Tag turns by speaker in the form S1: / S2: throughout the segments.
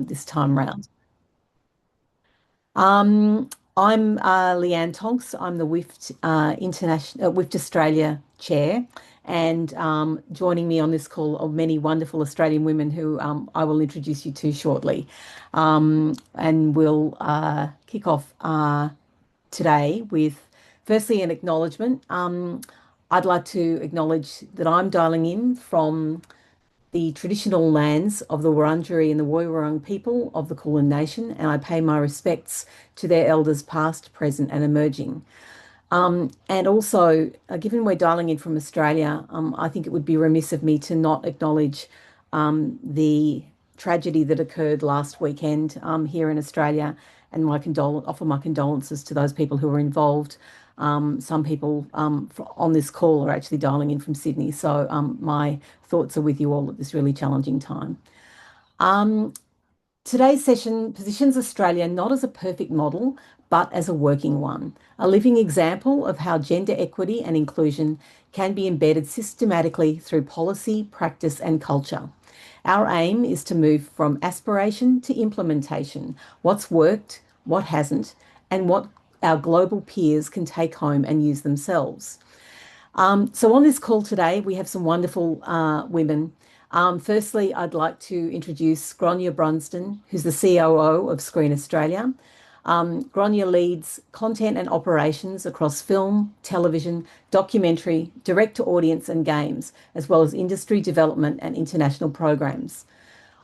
S1: this time round. I'm Leanne Tonkes. I'm the WIFT International WIFT Australia Chair, and joining me on this call are many wonderful Australian women who I will introduce you to shortly. And we'll kick off today with firstly an acknowledgement. I'd like to acknowledge that I'm dialing in from the traditional lands of the Wurundjeri and the Woiwurrung people of the Kulin Nation, and I pay my respects to their elders past, present, and emerging. And also, given we're dialing in from Australia, I think it would be remiss of me to not acknowledge the tragedy that occurred last weekend here in Australia, and offer my condolences to those people who were involved. Some people on this call are actually dialing in from Sydney, so my thoughts are with you all at this really challenging time. Today's session positions Australia not as a perfect model, but as a working one, a living example of how gender equity and inclusion can be embedded systematically through policy, practice, and culture. Our aim is to move from aspiration to implementation, what's worked, what hasn't, and what our global peers can take home and use themselves. So on this call today, we have some wonderful women. Firstly, I'd like to introduce Gráinne Brunsdon, who's the COO of Screen Australia. Gráinne leads content and operations across film, television, documentary, direct-to-audience and games, as well as industry development and international programs.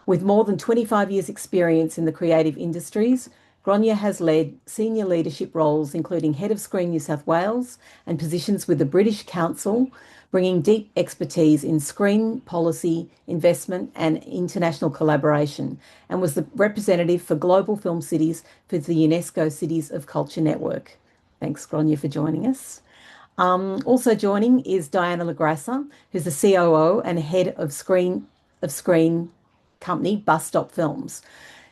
S1: With more than 25 years' experience in the creative industries, Gráinne has led senior leadership roles, including Head of Screen New South Wales and positions with the British Council, bringing deep expertise in screen policy, investment, and international collaboration, and was the representative for Global Film Cities for the UNESCO Cities of Culture Network. Thanks, Gráinne, for joining us. Also joining is Diana Lagrassa, who's the COO and Head of Screen company Bus Stop Films.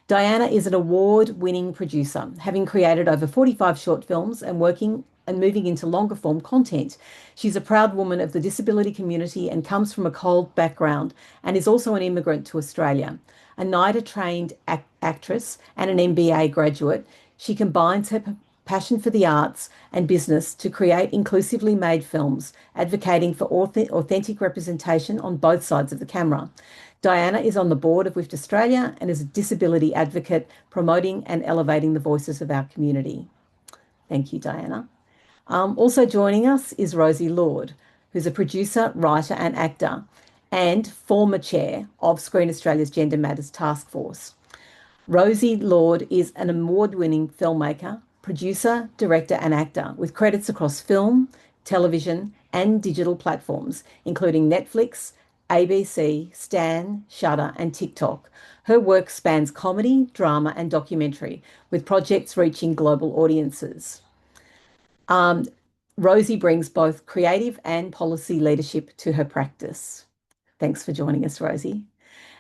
S1: Diana is an award-winning producer, having created over 45 short films and moving into longer form content. She's a proud woman of the disability community and comes from a cold background, and is also an immigrant to Australia. A NIDA-trained actress and an MBA graduate, she combines her passion for the arts and business to create inclusively made films, advocating for authentic representation on both sides of the camera. Diana is on the board of WIFT Australia and is a disability advocate, promoting and elevating the voices of our community. Thank you, Diana. Also joining us is Rosie Lord, who's a producer, writer, and actor, and former chair of Screen Australia's Gender Matters Task Force. Rosie Lord is an award-winning filmmaker, producer, director, and actor, with credits across film, television, and digital platforms, including Netflix, ABC, Stan, Shudder, and TikTok. Her work spans comedy, drama, and documentary, with projects reaching global audiences. Rosie brings both creative and policy leadership to her practice. Thanks for joining us, Rosie.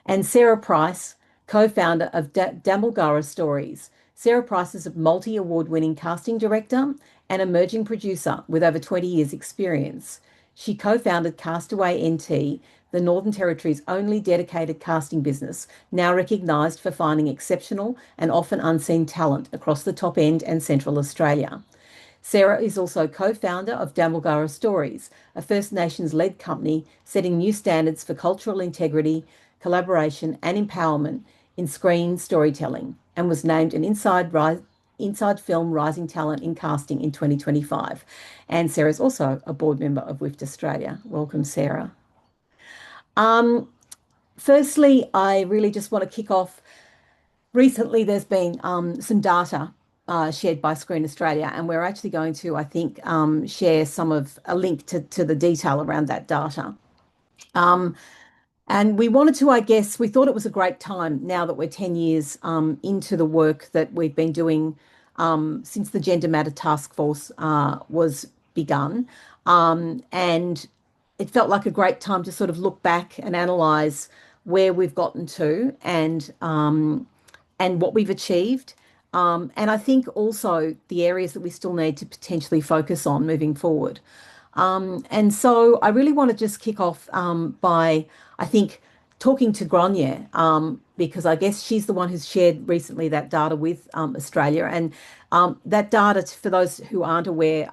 S1: And Sarah Price, co-founder of Damulgara Stories. Sarah Price is a multi-award-winning casting director and emerging producer with over 20 years' experience. She co-founded Castaway NT, the Northern Territory's only dedicated casting business, now recognised for finding exceptional and often unseen talent across the top end and Central Australia. Sarah is also co-founder of Damulgara Stories, a First Nations-led company setting new standards for cultural integrity, collaboration, and empowerment in screen storytelling, and was named an Inside Film Rising Talent in Casting in 2025. And Sarah is also a board member of WIFT Australia. Welcome, Sarah. Firstly, I really just want to kick off. Recently, there's been some data shared by Screen Australia, and we're actually going to, I think, share a link to the detail around that data. And we wanted to, I guess, we thought it was a great time now that we're 10 years into the work that we've been doing since the Gender Matter Task Force was begun. And it felt like a great time to sort of look back and analyse where we've gotten to and what we've achieved. And I think also the areas that we still need to potentially focus on moving forward. And so I really want to just kick off by, I think, talking to Grenier, because I guess she's the one who's shared recently that data with Australia, and that data, for those who aren't aware,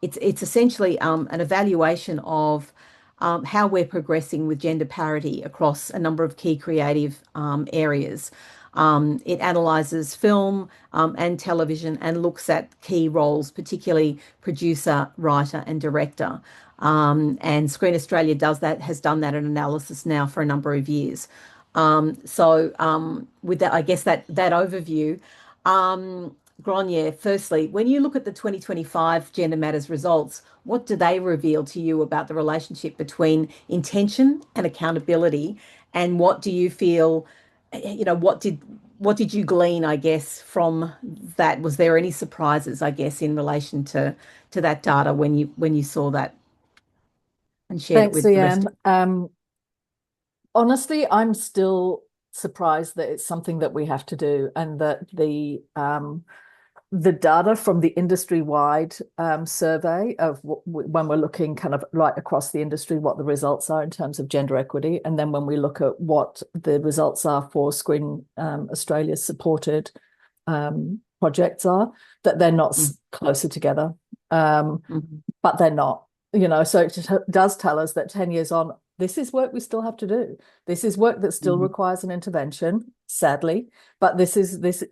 S1: it's essentially an evaluation of how we're progressing with gender parity across a number of key creative areas. It analyzes film and television and looks at key roles, particularly producer, writer, and director. And Screen Australia has done that an analysis now for a number of years. With that, I guess that overview, Grenier, firstly, when you look at the 2025 Gender Matters results, what do they reveal to you about the relationship between intention and accountability? And what do you feel, what did you glean, I guess, from that? Was there any surprises, I guess, in relation to that data when you saw that and shared it
S2: Thanks,
S1: with the rest
S2: Leanne.
S1: of?
S2: Honestly, I'm still surprised that it's something that we have to do, and that the data from the industry-wide survey of when we're looking kind of right across the industry, what the results are in terms of gender equity, and then when we look at what the results are for Screen Australia supported projects are, that they're not
S1: Mm,
S2: closer together. Um,
S1: mm,
S2: but they're not, so it does tell us that 10 years on, this is work we still have to do. This is work that still
S1: mm,
S2: requires an intervention, sadly, but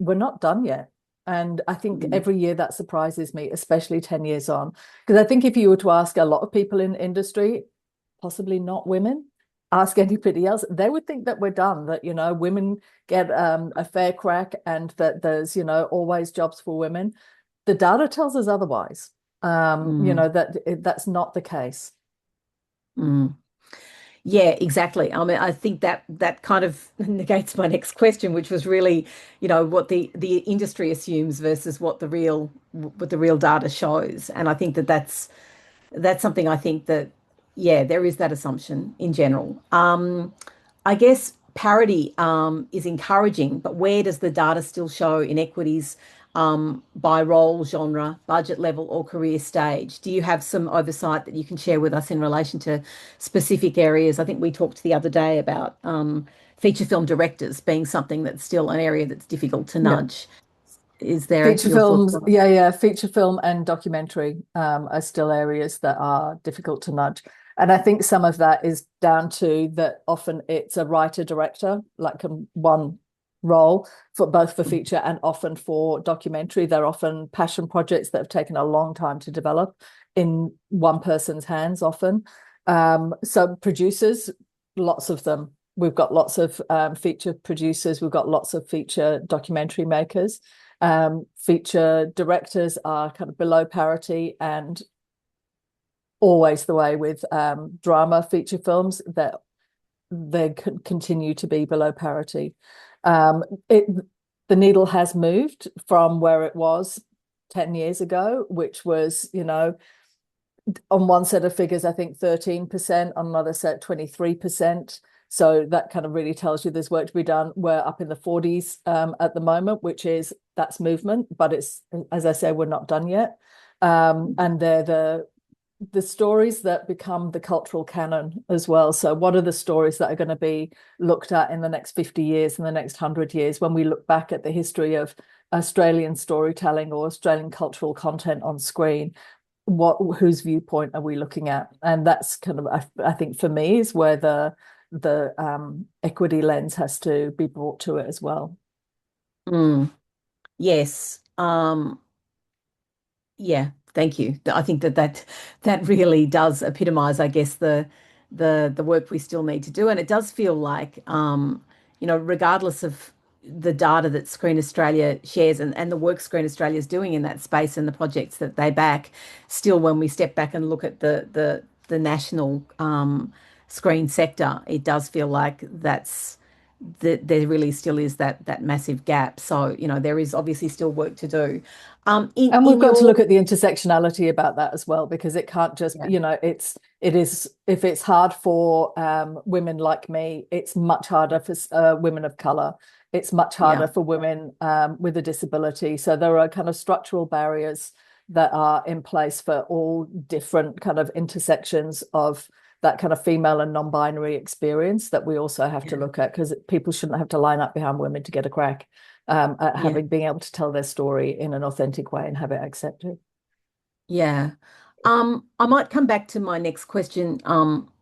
S2: we're not done yet. And I think
S1: mm,
S2: every year that surprises me, especially 10 years on. Because I think if you were to ask a lot of people in industry, possibly not women, ask anybody else, they would think that we're done, that, women get a fair crack, and that there's, always jobs for women. The data tells us otherwise.
S1: mm,
S2: That's not the case.
S1: mm. Yeah, exactly. I mean, I think that kind of negates my next question, which was really, what the industry assumes versus what the real data shows. And I think that's something I think that, yeah, there is that assumption in general. I guess parity is encouraging, but where does the data still show inequities by role, genre, budget level, or career stage? Do you have some oversight that you can share with us in relation to specific areas? I think we talked the other day about feature film directors being something that's still an area that's difficult to
S2: Yeah.
S1: nudge. Is there
S2: Feature
S1: your thoughts
S2: films,
S1: on
S2: yeah, feature film and documentary are still areas that are difficult to nudge. And I think some of that is down to that often it's a writer director, like one role for both for
S1: it?
S2: feature and often for documentary. They're often passion projects that have taken a long time to develop in one person's hands often. So producers, lots of them. We've got lots of feature producers, we've got lots of feature documentary makers. Feature directors are kind of below parity, and always the way with drama feature films, that they continue to be below parity. Um, it, the needle has moved from where it was 10 years ago, which was, on one set of figures, I think 13%, on another set, 23%. So that kind of really tells you there's work to be done. We're up in the 40s at the moment, that's movement, but it's, as I say, we're not done yet. And they're the stories that become the cultural canon as well. So what are the stories that are going to be looked at in the next 50 years, in the next 100 years, when we look back at the history of Australian storytelling or Australian cultural content on screen? Whose viewpoint are we looking at? And that's kind of, I think for me, is where the equity lens has to be brought to it as well.
S1: Mm, yes. Yeah, thank you. I think that really does epitomize, I guess, the work we still need to do. And it does feel like, regardless of the data that Screen Australia shares and the work Screen Australia is doing in that space and the projects that they back, still when we step back and look at the national screen sector, it does feel like that there really still is that massive gap. So, there is obviously still work to do. In
S2: And we've
S1: in
S2: got to
S1: your
S2: look at the intersectionality about that as well, because it can't just,
S1: Yeah.
S2: it is, if it's hard for women like me, it's much harder for women of color. It's much
S1: Yeah.
S2: harder for women with a disability. So there are kind of structural barriers that are in place for all different kind of intersections of that kind of female and non-binary experience that we also have to
S1: Yeah.
S2: look at, because people shouldn't have to line up behind women to get a crack at
S1: Yeah.
S2: having being able to tell their story in an authentic way and have it accepted.
S1: Yeah. I might come back to my next question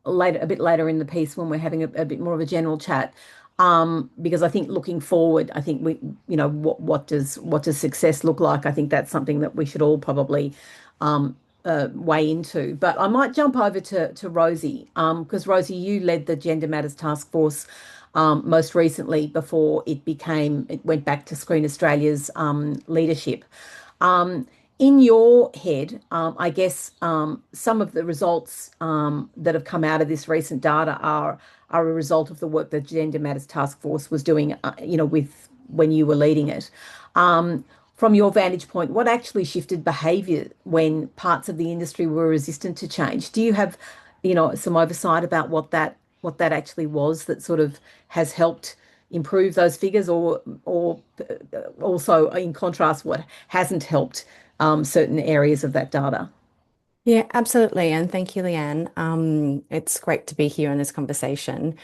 S1: later, a bit later in the piece when we're having a bit more of a general chat. Because I think looking forward, I think what does success look like? I think that's something that we should all probably um weigh into. But I might jump over to Rosie, because Rosie, you led the Gender Matters Task Force most recently before it went back to Screen Australia's leadership. Um, in your head, I guess some of the results that have come out of this recent data are a result of the work the Gender Matters Task Force was doing, with when you were leading it. Um, from your vantage point, what actually shifted behaviour when parts of the industry were resistant to change? Do you have, some oversight about what that actually was that sort of has helped improve those figures, or also in contrast, what hasn't helped certain areas of that data?
S3: Yeah, absolutely. And thank you, Leanne. It's great to be here in this conversation.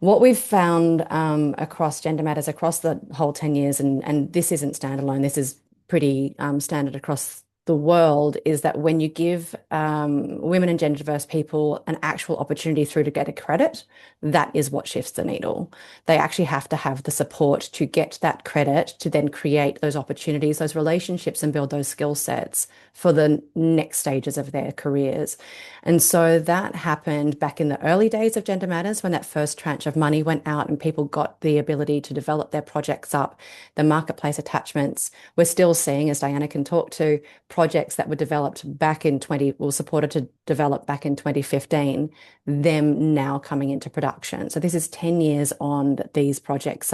S3: What we've found across Gender Matters, across the whole 10 years, and this isn't standalone, this is pretty standard across the world, is that when you give women and gender diverse people an actual opportunity through to get a credit, that is what shifts the needle. They actually have to have the support to get that credit, to then create those opportunities, those relationships, and build those skill sets for the next stages of their careers. And so that happened back in the early days of Gender Matters when that first tranche of money went out and people got the ability to develop their projects up, the marketplace attachments. We're still seeing, as Diana can talk to, projects that were developed back in 20, well, supported to develop back in 2015, them now coming into production. So this is 10 years on that these projects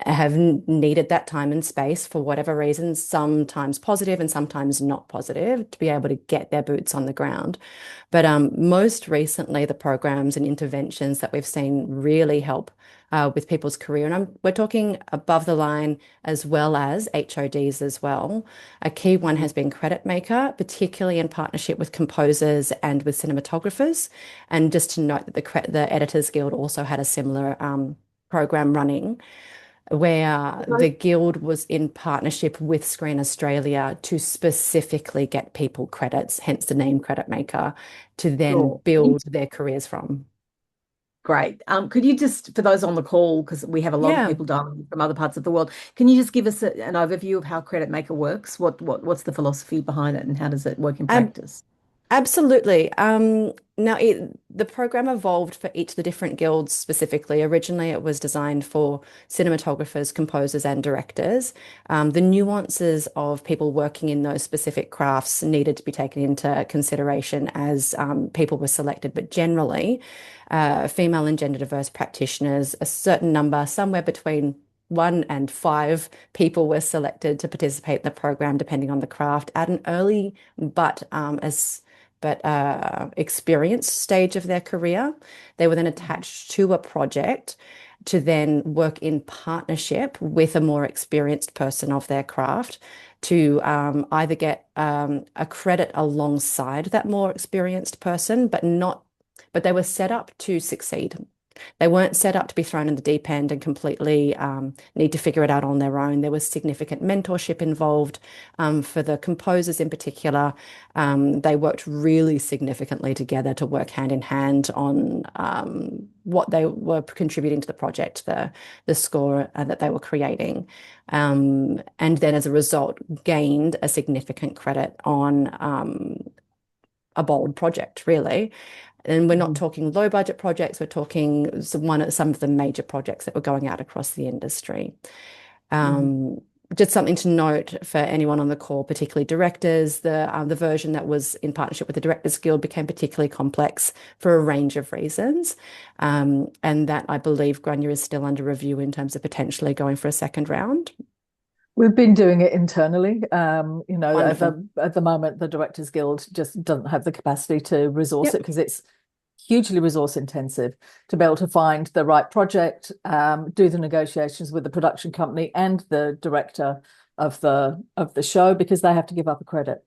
S3: have needed that time and space for whatever reasons, sometimes positive and sometimes not positive, to be able to get their boots on the ground. But most recently, the programs and interventions that we've seen really help with people's career. And we're talking above the line as well as HODs as well. A key one has been Credit Maker, particularly in partnership with composers and with cinematographers. And just to note that the Editors Guild also had a similar program running, where the guild was in partnership with Screen Australia to specifically get people credits, hence the name Credit Maker, to then
S1: Sure.
S3: build their careers from.
S1: Great. Could you just, for those on the call, because we have a lot of
S3: Yeah.
S1: people dialing from other parts of the world, can you just give us an overview of how Credit Maker works? What's the philosophy behind it, and how does it work in
S3: Ab
S1: practice?
S3: Absolutely. Now, the program evolved for each of the different guilds specifically. Originally, it was designed for cinematographers, composers, and directors. The nuances of people working in those specific crafts needed to be taken into consideration as people were selected. But generally, female and gender diverse practitioners, a certain number, somewhere between 1 and 5 people were selected to participate in the program, depending on the craft, at an early but experienced stage of their career. They were then attached to a project to then work in partnership with a more experienced person of their craft to either get a credit alongside that more experienced person, but they were set up to succeed. They weren't set up to be thrown in the deep end and completely need to figure it out on their own. There was significant mentorship involved for the composers in particular. They worked really significantly together to work hand in hand on what they were contributing to the project, the score that they were creating. And then as a result, gained a significant credit on a bold project, really. And we're not
S1: Mhm.
S3: talking low budget projects, we're talking some of the major projects that were going out across the industry.
S1: Mhm.
S3: Um, just something to note for anyone on the call, particularly directors, the version that was in partnership with the Directors Guild became particularly complex for a range of reasons. And that I believe Grania is still under review in terms of potentially going for a second round.
S2: We've been doing it internally.
S3: Wonderful.
S2: At the moment, the Directors Guild just doesn't have the capacity to resource it
S3: Yep.
S2: because it's hugely resource intensive to be able to find the right project, do the negotiations with the production company and the director of the show, because they have to give up a credit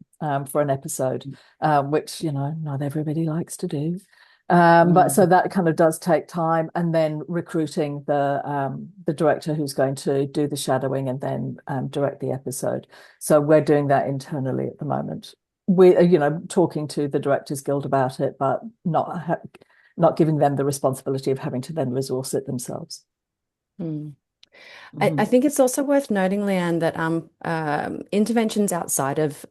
S2: for an episode, which not everybody likes to do. But so that kind of does take time, and then recruiting the director who's going to do the shadowing and then direct the episode. So we're doing that internally at the moment. We're talking to the Directors Guild about it, but not giving them the responsibility of having to then resource it themselves.
S3: I think it's also worth noting, Leanne, that interventions outside of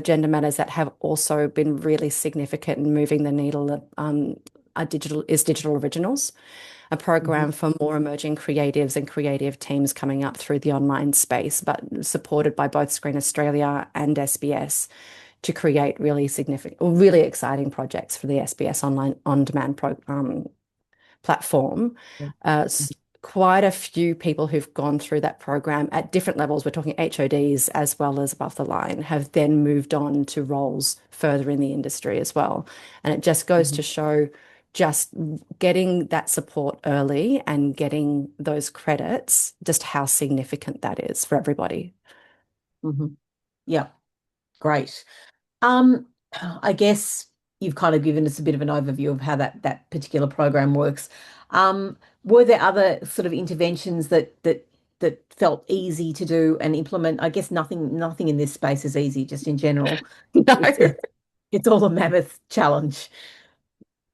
S3: gender matters that have also been really significant in moving the needle are digital originals, a program for more emerging creatives and creative teams coming up through the online space, but supported by both Screen Australia and SBS to create really significant, really exciting projects for the SBS online on-demand platform. Quite a few people who've gone through that program at different levels, we're talking HODs as well as above the line, have then moved on to roles further in the industry as well. And it just goes to show just getting that support early and getting those credits, just how significant that is for everybody.
S1: Yeah, great. I guess you've kind of given us a bit of an overview of how that particular program works. Were there other sort of interventions that felt easy to do and implement? I guess nothing in this space is easy, just in general.
S3: No.
S1: It's all a mammoth challenge.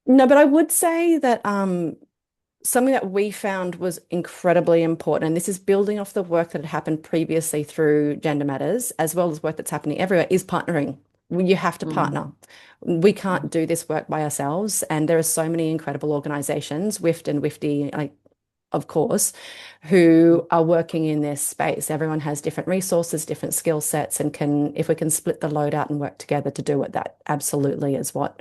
S3: No, but I would say that something that we found was incredibly important, and this is building off the work that had happened previously through Gender Matters, as well as work that's happening everywhere, is partnering. You have to partner. We can't do this work by ourselves, and there are so many incredible organizations, WIFT and WIFTI, like, of course, who are working in this space. Everyone has different resources, different skill sets, and if we can split the load out and work together to do it, that absolutely is what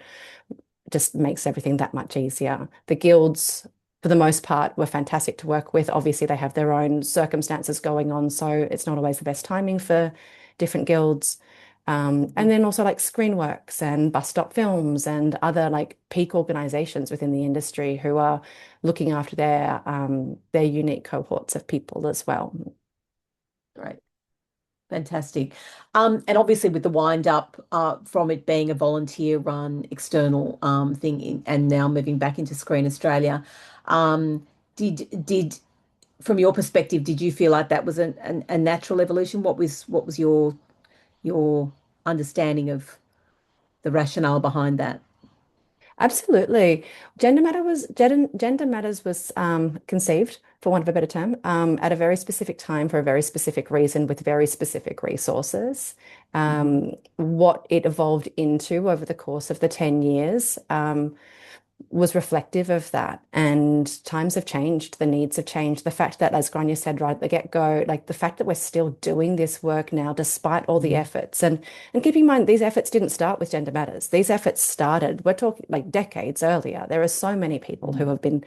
S3: just makes everything that much easier. The guilds, for the most part, were fantastic to work with. Obviously, they have their own circumstances going on, so it's not always the best timing for different guilds. And then also like Screenworks and Bus Stop Films and other like peak organizations within the industry who are looking after their unique cohorts of people as well.
S1: Great. Fantastic. And obviously with the wind up from it being a volunteer run external thing and now moving back into Screen Australia, did from your perspective, did you feel like that was a natural evolution? What was your understanding of the rationale behind that?
S3: Absolutely. Gender Matters was conceived, for want of a better term, at a very specific time for a very specific reason with very specific resources. What it evolved into over the course of the 10 years was reflective of that. And times have changed, the needs have changed. The fact that, as Grania said right at the get-go, like the fact that we're still doing this work now, despite all the efforts. And keep in mind, these efforts didn't start with Gender Matters. These efforts started, we're talking like decades earlier. There are so many people who have been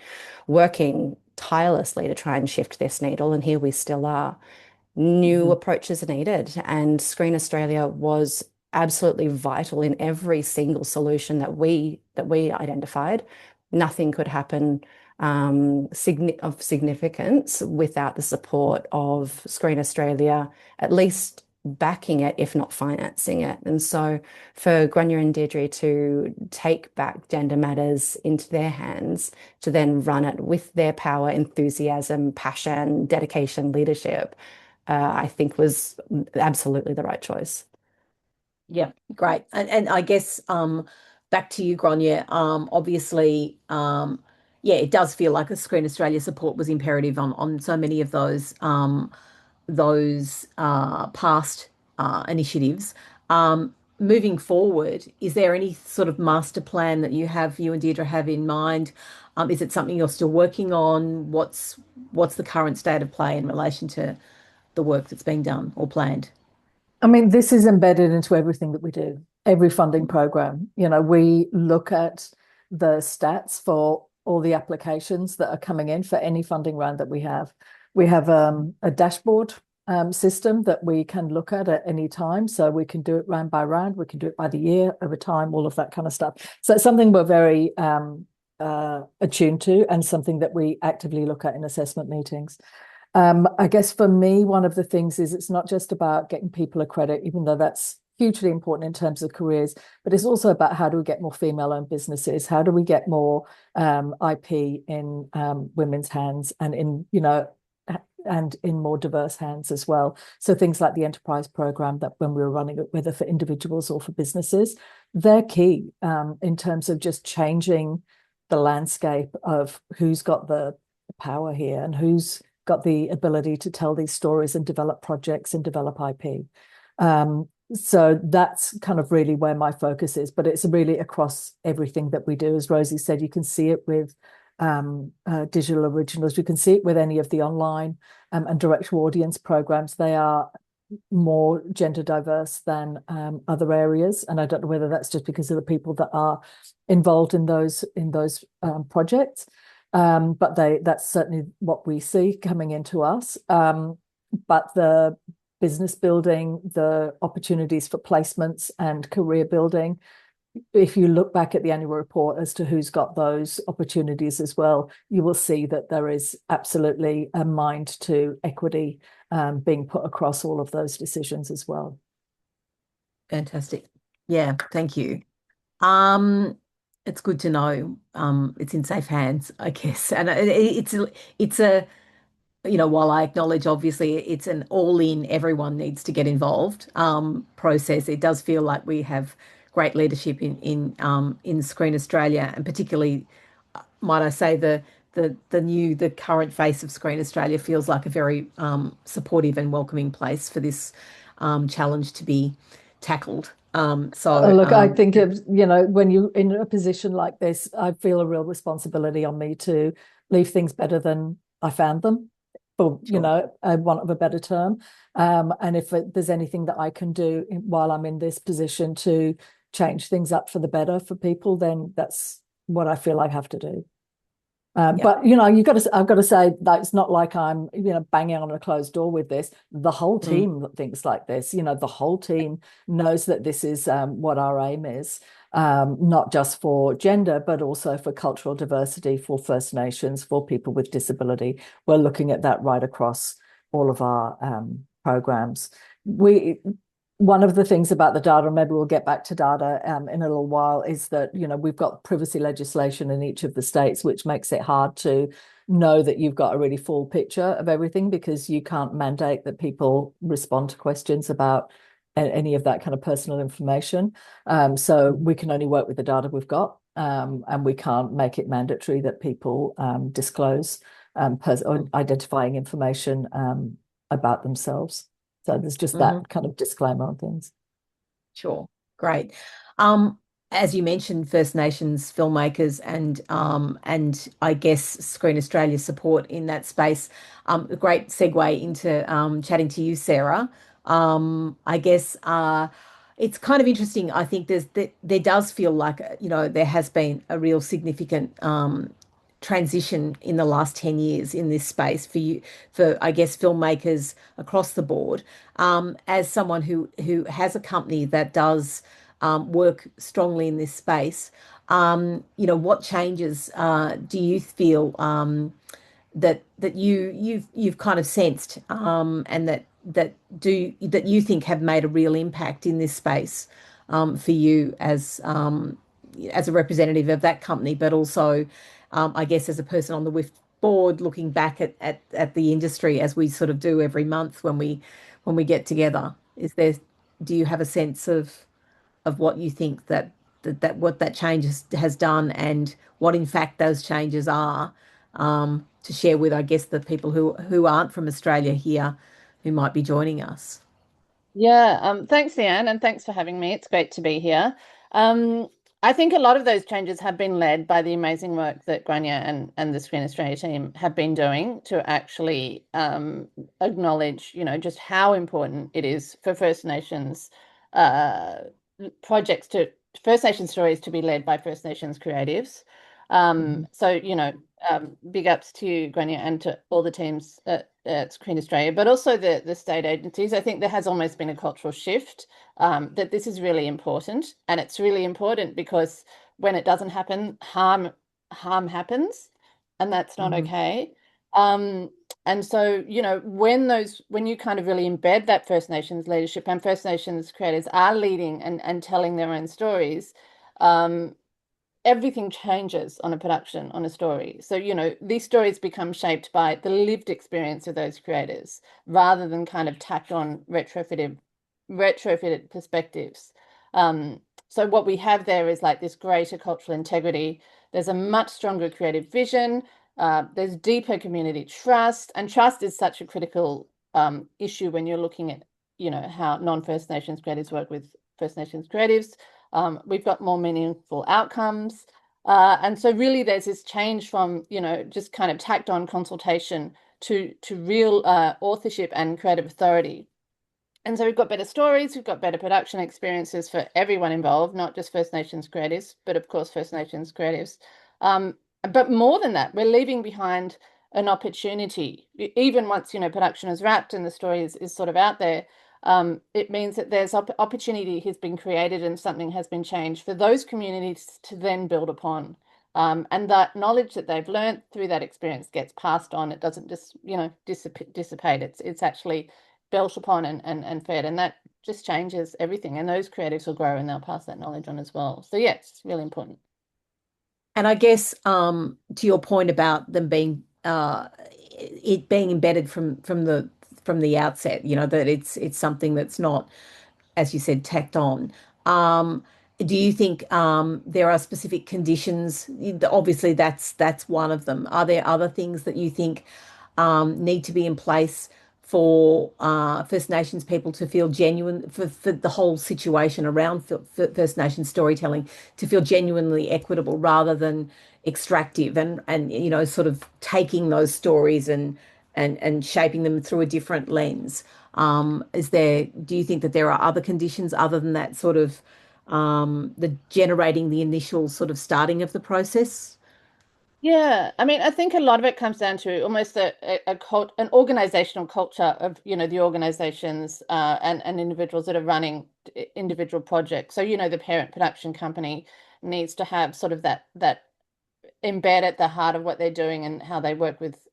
S3: working tirelessly to try and shift this needle, and here we still are. New approaches are needed, and Screen Australia was absolutely vital in every single solution that we identified. Nothing could happen of significance without the support of Screen Australia, at least backing it, if not financing it. And so for Grania and Deirdre to take back Gender Matters into their hands, to then run it with their power, enthusiasm, passion, dedication, leadership, I think was absolutely the right choice.
S1: Yeah, great. And I guess back to you, Grania. Obviously, yeah, it does feel like a Screen Australia support was imperative on so many of those past initiatives. Moving forward, is there any sort of master plan that you and Deirdre have in mind? Is it something you're still working on? What's the current state of play in relation to the work that's being done or planned?
S2: I mean, this is embedded into everything that we do, every funding program. We look at the stats for all the applications that are coming in for any funding round that we have. We have a dashboard system that we can look at any time. So we can do it round by round. We can do it by the year, over time, all of that kind of stuff. So it's something we're very attuned to and something that we actively look at in assessment meetings. I guess for me, one of the things is it's not just about getting people a credit, even though that's hugely important in terms of careers, but it's also about how do we get more female-owned businesses? How do we get more IP in women's hands and in, and in more diverse hands as well. So things like the enterprise program that when we were running it, whether for individuals or for businesses, they're key in terms of just changing the landscape of who's got the power here and who's got the ability to tell these stories and develop projects and develop IP. So that's kind of really where my focus is, but it's really across everything that we do. As Rosie said, you can see it with digital originals. You can see it with any of the online and direct to audience programs. They are more gender diverse than other areas, and I don't know whether that's just because of the people that are involved in those projects, but that's certainly what we see coming into us. But the business building, the opportunities for placements and career building, if you look back at the annual report as to who's got those opportunities as well, you will see that there is absolutely a mind to equity being put across all of those decisions as well.
S1: Fantastic. Yeah, thank you. It's good to know it's in safe hands, I guess. And it's a while I acknowledge obviously it's an all-in, everyone needs to get involved process. It does feel like we have great leadership in Screen Australia, and particularly, might I say, the current face of Screen Australia feels like a very supportive and welcoming place for this challenge to be tackled.
S2: Look, I think when you're in a position like this, I feel a real responsibility on me to leave things better than I found them, for
S1: Sure.
S2: want of a better term. And if there's anything that I can do while I'm in this position to change things up for the better for people, then that's what I feel I have to do.
S1: Yeah.
S2: But I've got to say that it's not like I'm banging on a closed door with this. The whole
S1: Mm.
S2: team thinks like this. The whole team knows that this is what our aim is, not just for gender, but also for cultural diversity, for First Nations, for people with disability. We're looking at that right across all of our programs. One of the things about the data, and maybe we'll get back to data in a little while, is that we've got privacy legislation in each of the states, which makes it hard to know that you've got a really full picture of everything, because you can't mandate that people respond to questions about any of that kind of personal information. So we can only work with the data we've got, and we can't make it mandatory that people disclose or identifying information about themselves. So there's just
S1: Mhm.
S2: that kind of disclaimer on things.
S1: Sure. Great. As you mentioned, First Nations filmmakers and I guess Screen Australia support in that space. A great segue into chatting to you, Sarah. I guess it's kind of interesting. I think there does feel like there has been a real significant transition in the last 10 years in this space for I guess filmmakers across the board. As someone who has a company that does work strongly in this space, what changes do you feel that you've kind of sensed and that you think have made a real impact in this space for you as a representative of that company, but also I guess as a person on the WIFT board looking back at the industry as we sort of do every month when we get together. Do you have a sense of what you think that what that change has done and what in fact those changes are, to share with, I guess, the people who aren't from Australia here who might be joining us?
S4: Yeah, thanks, Leanne, and thanks for having me. It's great to be here. Um, I think a lot of those changes have been led by the amazing work that Grania and the Screen Australia team have been doing to actually acknowledge, just how important it is for First Nations uh, projects to First Nations stories to be led by First Nations creatives. So, big ups to Grania and to all the teams at Screen Australia, but also the state agencies. I think there has almost been a cultural shift that this is really important, and it's really important because when it doesn't happen, harm happens, and that's not
S1: Mhm.
S4: okay. Um, And so, when you kind of really embed that First Nations leadership and First Nations creators are leading and telling their own stories, everything changes on a production, on a story. So, these stories become shaped by the lived experience of those creators rather than kind of tacked on retrofitted perspectives. So what we have there is like this greater cultural integrity. There's a much stronger creative vision. There's deeper community trust, and trust is such a critical issue when you're looking at, how non-First Nations creatives work with First Nations creatives. We've got more meaningful outcomes. And so really there's this change from, just kind of tacked on consultation to real authorship and creative authority. And so we've got better stories, we've got better production experiences for everyone involved, not just First Nations creatives, but of course First Nations creatives. But more than that, we're leaving behind an opportunity. Even once, production is wrapped and the story is sort of out there, it means that there's opportunity has been created and something has been changed for those communities to then build upon. And that knowledge that they've learned through that experience gets passed on. It doesn't just, dissipate. It's actually built upon and fed, and that just changes everything. And those creatives will grow and they'll pass that knowledge on as well. So yeah, it's really important.
S1: And I guess to your point about them being it being embedded from the outset, that it's something that's not, as you said, tacked on. Do you think there are specific conditions? Obviously, that's one of them. Are there other things that you think need to be in place for First Nations people to feel genuine, for the whole situation around First Nations storytelling to feel genuinely equitable rather than extractive, and sort of taking those stories and shaping them through a different lens? Do you think that there are other conditions other than that sort of the generating the initial sort of starting of the process?
S4: Yeah, I mean, I think a lot of it comes down to almost an organizational culture of, the organizations and individuals that are running individual projects. So, the parent production company needs to have sort of that embed at the heart of what they're doing and how they work with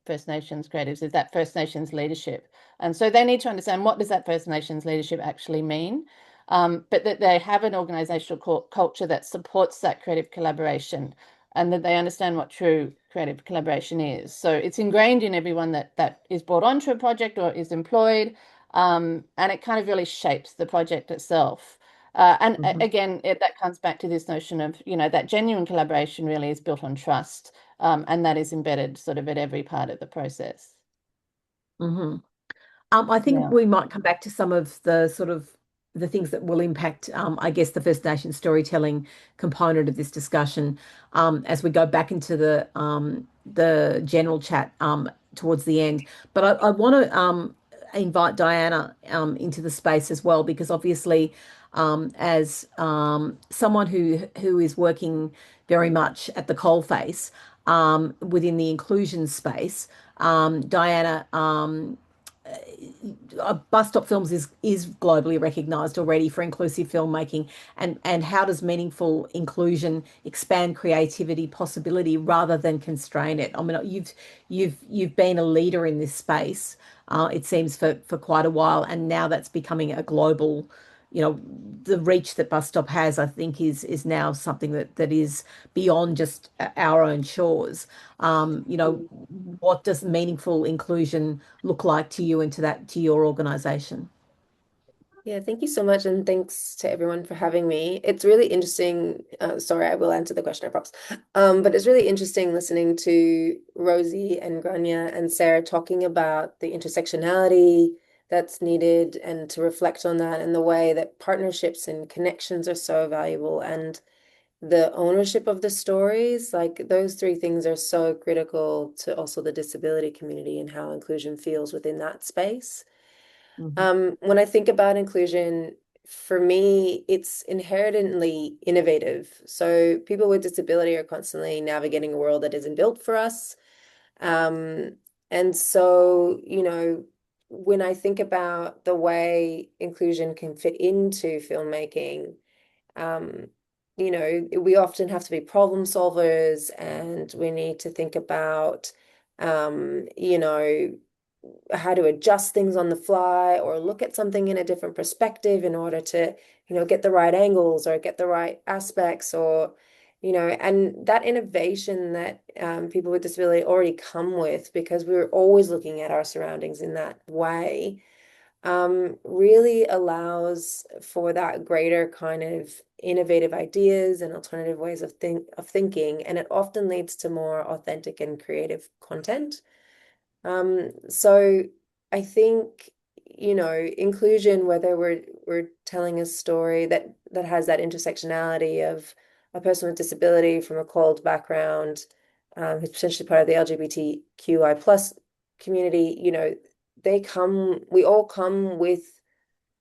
S4: First Nations creatives is that First Nations leadership. And so they need to understand, what does that First Nations leadership actually mean? But that they have an organizational culture that supports that creative collaboration, and that they understand what true creative collaboration is. So it's ingrained in everyone that is brought onto a project or is employed, and it kind of really shapes the project itself. And
S1: Mhm.
S4: again, that comes back to this notion of, that genuine collaboration really is built on trust, and that is embedded sort of at every part of the process.
S1: Mhm. I think
S4: Yeah.
S1: we might come back to some of the sort of the things that will impact, I guess, the First Nation storytelling component of this discussion, as we go back into the general chat towards the end. But I want to invite Diana into the space as well, because obviously, as someone who is working very much at the coalface within the inclusion space, Diana. Bus Stop Films is globally recognized already for inclusive filmmaking, and how does meaningful inclusion expand creativity possibility rather than constrain it? I mean, you've been a leader in this space, it seems, for quite a while, and now that's becoming a global, the reach that Bus Stop has, I think, is now something that is beyond just our own shores. What does meaningful inclusion look like to you and to your organization?
S5: Yeah, thank you so much. And thanks to everyone for having me. It's really interesting. Sorry, I will answer the question, I promise. But it's really interesting listening to Rosie and Grania and Sarah talking about the intersectionality that's needed and to reflect on that and the way that partnerships and connections are so valuable and the ownership of the stories. Like those three things are so critical to also the disability community and how inclusion feels within that space. When I think about inclusion, for me, it's inherently innovative. So people with disability are constantly navigating a world that isn't built for us. Um, and so, when I think about the way inclusion can fit into filmmaking, um, we often have to be problem solvers and we need to think about you know, how to adjust things on the fly or look at something in a different perspective in order to, get the right angles or get the right aspects or, and that innovation that people with disability already come with because we're always looking at our surroundings in that way, really allows for that greater kind of innovative ideas and alternative ways of thinking, and it often leads to more authentic and creative content. So I think, inclusion, whether we're telling a story that has that intersectionality of a person with disability from a CALD background, who's potentially part of the LGBTQI plus community, we all come with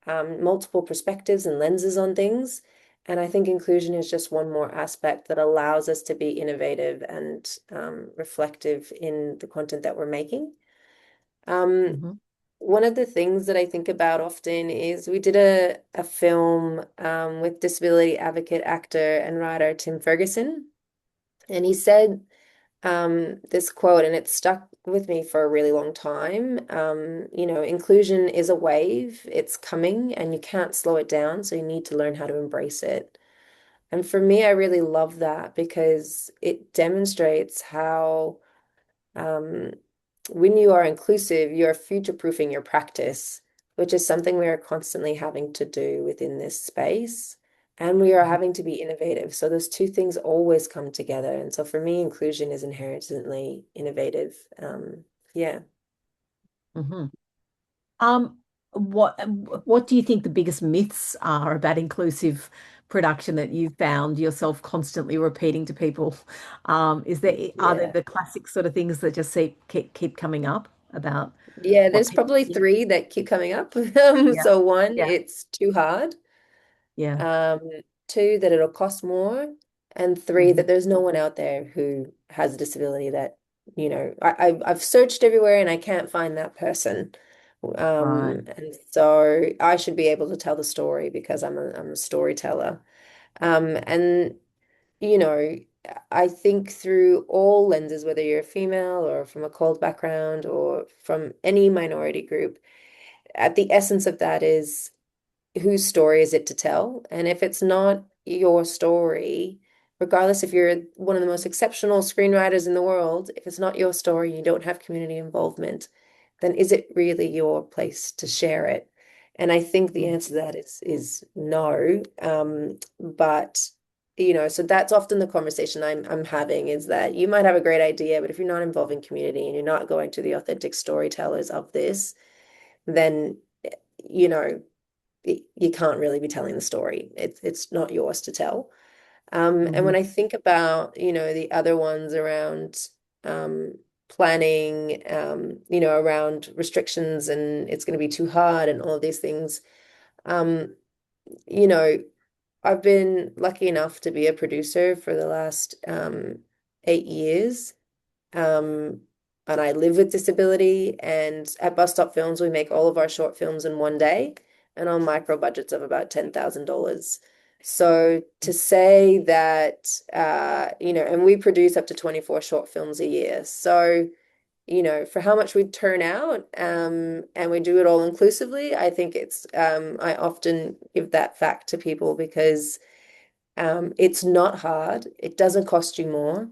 S5: multiple perspectives and lenses on things. And I think inclusion is just one more aspect that allows us to be innovative and reflective in the content that we're making.
S1: Mhm.
S5: One of the things that I think about often is we did a film with disability advocate, actor, and writer Tim Ferguson. And he said this quote, and it stuck with me for a really long time. Inclusion is a wave, it's coming, and you can't slow it down, so you need to learn how to embrace it. And for me, I really love that because it demonstrates how um, when you are inclusive, you're future-proofing your practice, which is something we are constantly having to do within this space. And we are
S1: Mhm.
S5: having to be innovative. So those two things always come together. And so for me, inclusion is inherently innovative. Yeah.
S1: Mhm. Um, what do you think the biggest myths are about inclusive production that you've found yourself constantly repeating to people? Are there
S5: Yeah.
S1: the classic sort of things that just keep coming up about
S5: Yeah,
S1: what
S5: there's
S1: people
S5: probably
S1: think?
S5: three that keep coming up.
S1: Yeah,
S5: So one,
S1: yeah,
S5: it's too hard.
S1: yeah.
S5: Um, Two, that it'll cost more. And three,
S1: Hmm.
S5: that there's no one out there who has a disability that, I've searched everywhere and I can't find that person.
S1: Right.
S5: And so I should be able to tell the story because I'm a storyteller. And you know, I think through all lenses, whether you're a female or from a cold background or from any minority group, at the essence of that is whose story is it to tell? And if it's not your story, regardless if you're one of the most exceptional screenwriters in the world, if it's not your story, you don't have community involvement, then is it really your place to share it? And I think the answer to that is no. But so that's often the conversation I'm having is that you might have a great idea, but if you're not involving community and you're not going to the authentic storytellers of this, then you know you can't really be telling the story. It's not yours to tell. And
S1: Hmm.
S5: when I think about, the other ones around um, planning, around restrictions and it's going to be too hard and all of these things, um, you know, I've been lucky enough to be a producer for the last 8 years. Um, and I live with disability. And at Bus Stop Films, we make all of our short films in one day and on micro budgets of about $10,000. So to say that, and we produce up to 24 short films a year. So, for how much we turn out, and we do it all inclusively, I think I often give that fact to people because it's not hard. It doesn't cost you more.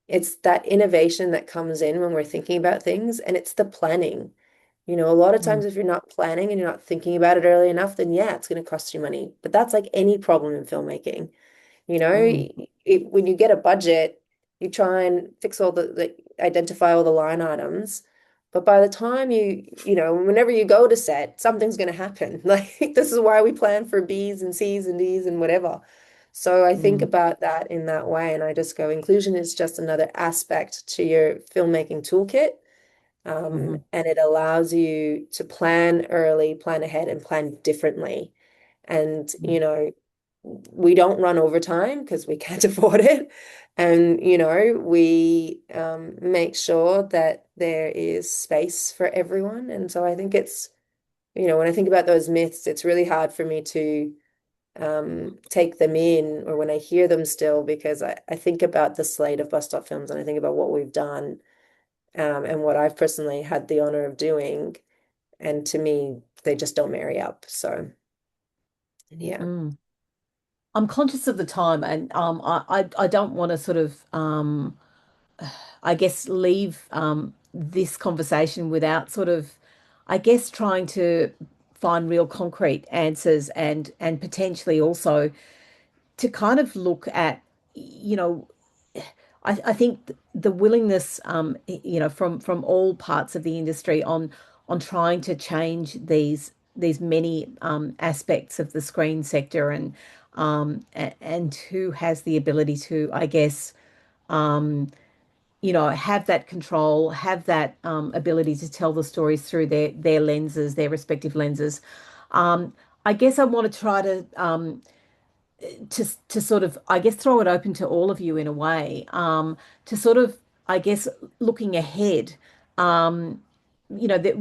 S5: It's that innovation that comes in when we're thinking about things, and it's the planning. A lot of times if you're not planning and you're not thinking about it early enough, then yeah, it's going to cost you money. But that's like any problem in filmmaking. You know,
S1: Mm.
S5: when you get a budget, you try and fix identify all the line items. But by the time whenever you go to set, something's going to happen. Like this is why we plan for B's and C's and D's and whatever. So I think
S1: Mm.
S5: about that in that way, and I just go, inclusion is just another aspect to your filmmaking toolkit.
S1: Hmm.
S5: And it allows you to plan early, plan ahead, and plan differently. And, we don't run overtime because we can't afford it. And, we make sure that there is space for everyone. And so I think when I think about those myths, it's really hard for me to take them in or when I hear them still because I think about the slate of bus stop films and I think about what we've done. and what I've personally had the honor of doing. And to me, they just don't marry up. So, yeah.
S1: I'm conscious of the time, and I don't want to sort of I guess leave this conversation without sort of I guess trying to find real concrete answers and potentially also to kind of look at, you know, I think the willingness, from all parts of the industry on trying to change these many aspects of the screen sector and who has the ability to, I guess, have that control, have that ability to tell the stories through their lenses, their respective lenses. Um, I guess I want to try to sort of, I guess, throw it open to all of you in a way, to sort of, I guess, looking ahead, um, that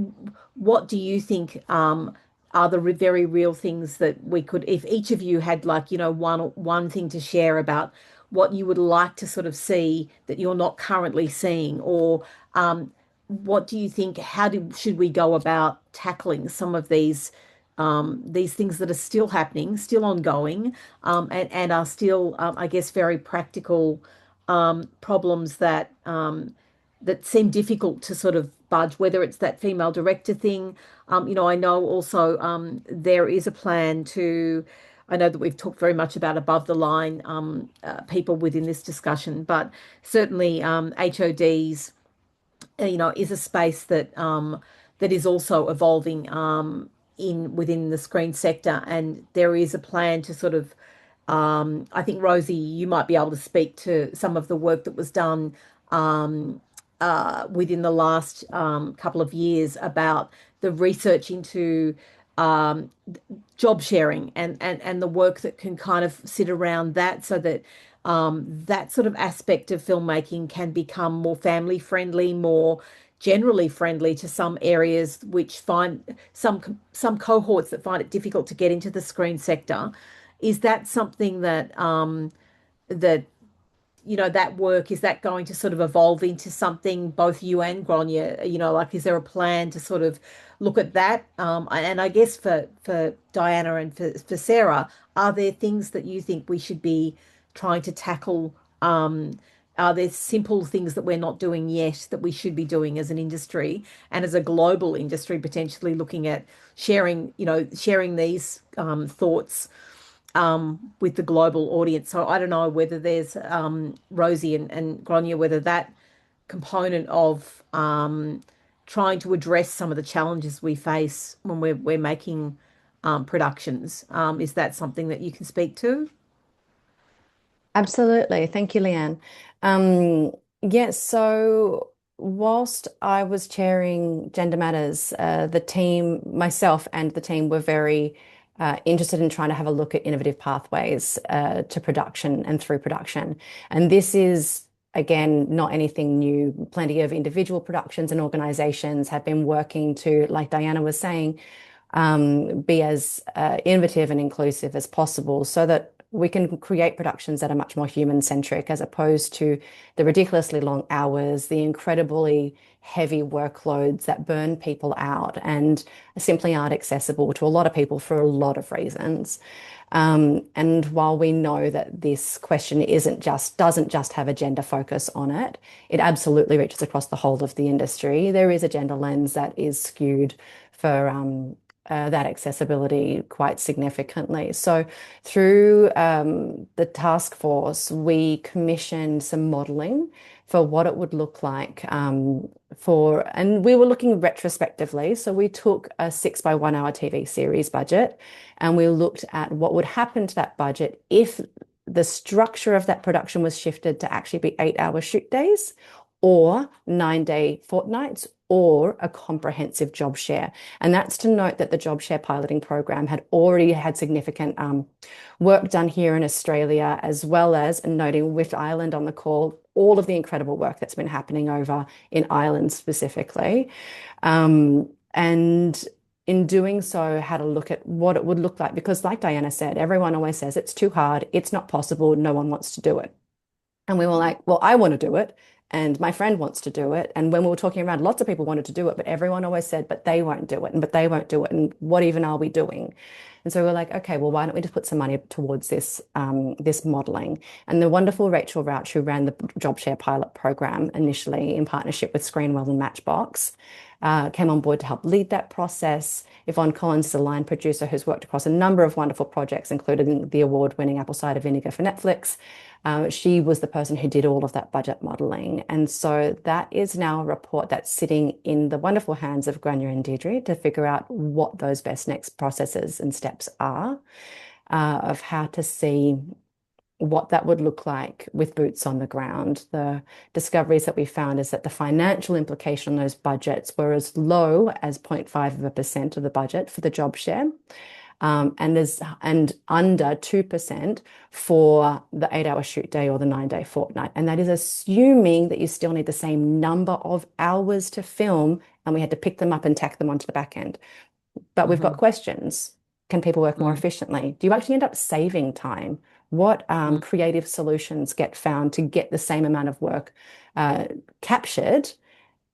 S1: what do you think are the very real things that we could, if each of you had like, one thing to share about what you would like to sort of see that you're not currently seeing, or what do you think, should we go about tackling some of these things that are still happening, still ongoing, and are still, I guess, very practical problems that seem difficult to sort of budge, whether it's that female director thing. I know also there is a plan to, I know that we've talked very much about above the line people within this discussion, but certainly HODs, is a space that is also evolving in within the screen sector, and there is a plan to sort of I think Rosie, you might be able to speak to some of the work that was done within the last couple of years about the research into um, job sharing and the work that can kind of sit around that so that that sort of aspect of filmmaking can become more family friendly, more generally friendly to some areas which find some cohorts that find it difficult to get into the screen sector. Is that something that that work, is that going to sort of evolve into something both you and Grania, like is there a plan to sort of look at that? And I guess for Diana and for Sarah, are there things that you think we should be trying to tackle? Are there simple things that we're not doing yet that we should be doing as an industry and as a global industry, potentially looking at sharing these thoughts with the global audience. So I don't know whether there's Rosie and Grania, whether that component of trying to address some of the challenges we face when we're making productions. Is that something that you can speak to?
S3: Absolutely. Thank you, Leanne. Yes, so whilst I was chairing Gender Matters, the team, myself and the team were very interested in trying to have a look at innovative pathways to production and through production. And this is, again, not anything new. Plenty of individual productions and organizations have been working to, like Diana was saying, be as innovative and inclusive as possible so that we can create productions that are much more human-centric as opposed to the ridiculously long hours, the incredibly heavy workloads that burn people out and simply aren't accessible to a lot of people for a lot of reasons. And while we know that this question doesn't just have a gender focus on it, it absolutely reaches across the whole of the industry. There is a gender lens that is skewed for that accessibility quite significantly. So through the task force, we commissioned some modelling for what it would look like and we were looking retrospectively. So we took a 6 by 1 hour TV series budget and we looked at what would happen to that budget if the structure of that production was shifted to actually be 8 hour shoot days or 9 day fortnights or a comprehensive job share. And that's to note that the job share piloting program had already had significant work done here in Australia, as well as, and noting WIFT Ireland on the call, all of the incredible work that's been happening over in Ireland specifically. And in doing so, had a look at what it would look like, because like Diana said, everyone always says it's too hard, it's not possible, no one wants to do it. And we were like, well, I want to do it. and my friend wants to do it. And when we were talking around, lots of people wanted to do it, but everyone always said, but they won't do it, and but they won't do it. And what even are we doing? And so we're like, okay, well, why don't we just put some money towards this modeling? And the wonderful Rachel Rauch, who ran the Job Share pilot program initially in partnership with Screenwell and Matchbox, came on board to help lead that process. Yvonne Collins is a line producer who's worked across a number of wonderful projects, including the award-winning Apple Cider Vinegar for Netflix. She was the person who did all of that budget modeling. And so that is now a report that's sitting in the wonderful hands of Grania and Deirdre to figure out what those best next processes and steps are, of how to see what that would look like with boots on the ground. The discoveries that we found is that the financial implication on those budgets were as low as 0.5% of the budget for the job share. And under 2% for the 8-hour shoot day or the 9-day fortnight. And that is assuming that you still need the same number of hours to film, and we had to pick them up and tack them onto the back end. But we've got questions. Can people work more efficiently? Do you actually end up saving time? What creative solutions get found to get the same amount of work captured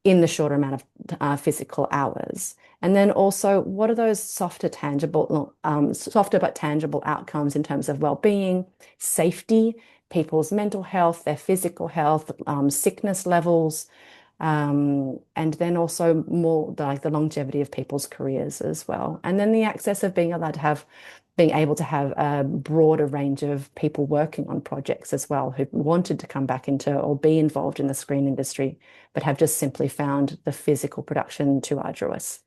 S3: in the shorter amount of physical hours? And then also, what are those softer but tangible outcomes in terms of well-being, safety, people's mental health, their physical health, sickness levels, and then also more like the longevity of people's careers as well. And then the access of being able to have a broader range of people working on projects as well, who wanted to come back into or be involved in the screen industry, but have just simply found the physical production too arduous.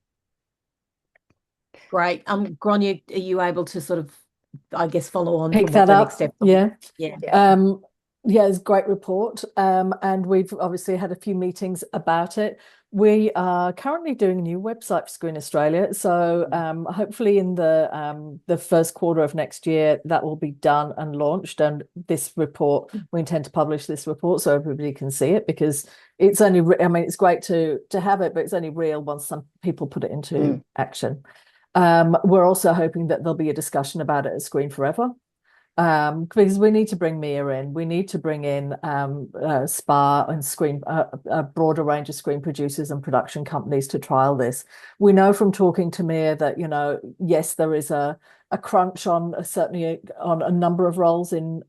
S1: Great. Grania, are you able to sort of, I guess, follow on
S2: Pick
S1: from
S2: that
S1: what the
S2: up?
S1: next step?
S2: Yeah.
S1: Yeah.
S2: Yeah, it's a great report. And we've obviously had a few meetings about it. We are currently doing a new website for Screen Australia. So hopefully in the first quarter of next year, that will be done and launched. And this report, we intend to publish this report so everybody can see it, because it's only, I mean, it's great to have it, but it's only real once some people put it into action. We're also hoping that there'll be a discussion about it at Screen Forever. Because we need to bring Mia in, we need to bring in SPA and screen a broader range of screen producers and production companies to trial this. We know from talking to Mia that, you know, yes, there is a crunch on certainly on a number of roles in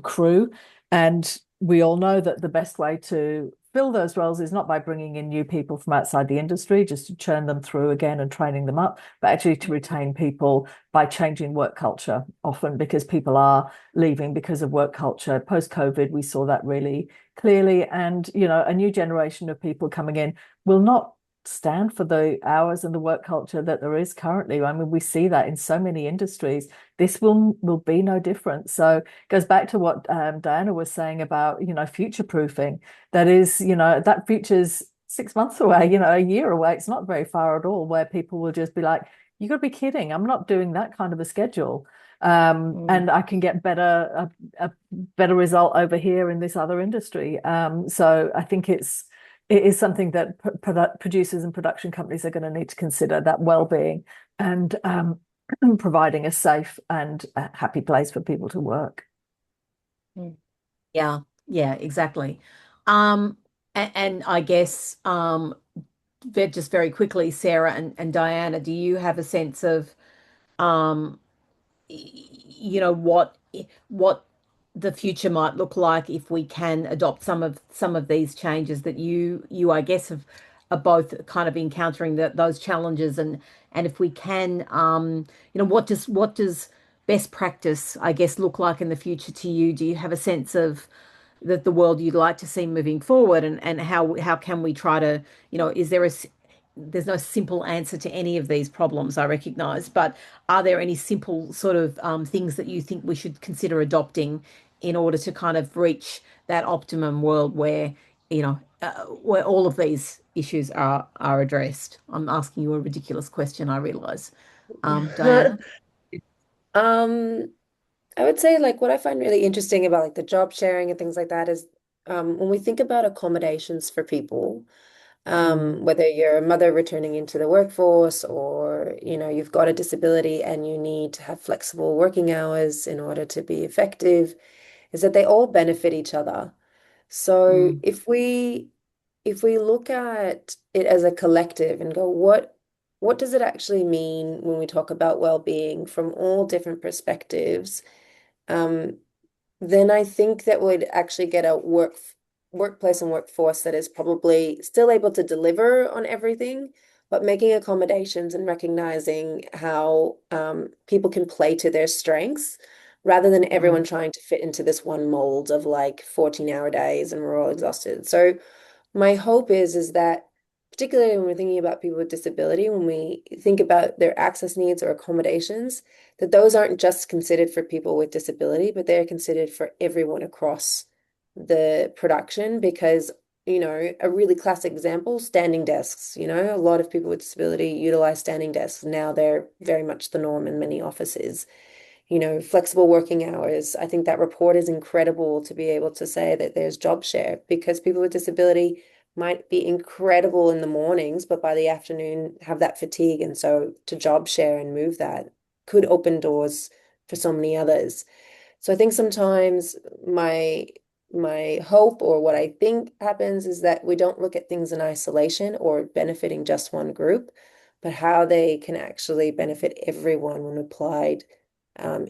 S2: crew, and we all know that the best way to fill those roles is not by bringing in new people from outside the industry just to churn them through again and training them up, but actually to retain people by changing work culture, often because people are leaving because of work culture. Post-COVID, we saw that really clearly. And, you know, a new generation of people coming in will not stand for the hours and the work culture that there is currently. I mean, we see that in so many industries. This will be no different. So it goes back to what Diana was saying about, you know, future proofing. That is, you know, that future's 6 months away, you know, a year away. It's not very far at all, where people will just be like, you got to be kidding. I'm not doing that kind of a schedule. And I can get a better result over here in this other industry. So I think it is something that producers and production companies are going to need to consider, that well-being and providing a safe and a happy place for people to work.
S1: Yeah, exactly. And I guess just very quickly, Sarah and Diana, do you have a sense of you know, what the future might look like if we can adopt some of these changes that you I guess are both kind of encountering those challenges, and if we can you know, what does best practice, I guess, look like in the future to you? Do you have a sense of the world you'd like to see moving forward, and how can we try to, you know, there's no simple answer to any of these problems, I recognize, but are there any simple sort of things that you think we should consider adopting in order to kind of reach that optimum world where, you know, where all of these issues are addressed? I'm asking you a ridiculous question, I realize. Diana?
S5: I would say, like, what I find really interesting about like the job sharing and things like that is when we think about accommodations for people, whether you're a mother returning into the workforce, or, you know, you've got a disability and you need to have flexible working hours in order to be effective, is that they all benefit each other. So
S1: Mm,
S5: if we look at it as a collective and go, what does it actually mean when we talk about well-being from all different perspectives? Um, then I think that would actually get a workplace and workforce that is probably still able to deliver on everything, but making accommodations and recognizing how people can play to their strengths rather than everyone
S1: mm,
S5: trying to fit into this one mold of like 14-hour days and we're all exhausted. So my hope is that particularly when we're thinking about people with disability, when we think about their access needs or accommodations, that those aren't just considered for people with disability, but they're considered for everyone across the production because, a really classic example, standing desks, a lot of people with disability utilize standing desks. Now they're very much the norm in many offices. Flexible working hours. I think that report is incredible to be able to say that there's job share because people with disability might be incredible in the mornings, but by the afternoon have that fatigue. And so to job share and move that could open doors for so many others. So I think sometimes my hope or what I think happens is that we don't look at things in isolation or benefiting just one group, but how they can actually benefit everyone when applied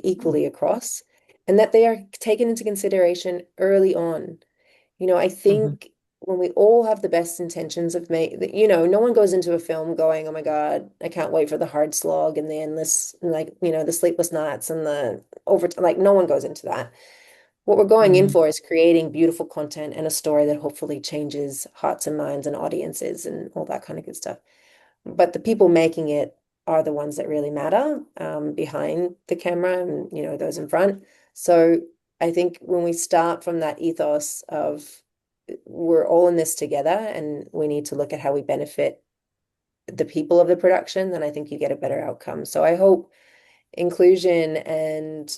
S5: equally across, and that they are taken into consideration early on. I
S1: mhm.
S5: think when we all have the best intentions of no one goes into a film going, "Oh my God, I can't wait for the hard slog and the endless, like, the sleepless nights and the overtime." Like, no one goes into that. What we're going in
S1: Mm,
S5: for is creating beautiful content and a story that hopefully changes hearts and minds and audiences and all that kind of good stuff. But the people making it are the ones that really matter behind the camera and those in front. So I think when we start from that ethos of we're all in this together and we need to look at how we benefit the people of the production, then I think you get a better outcome. So I hope inclusion and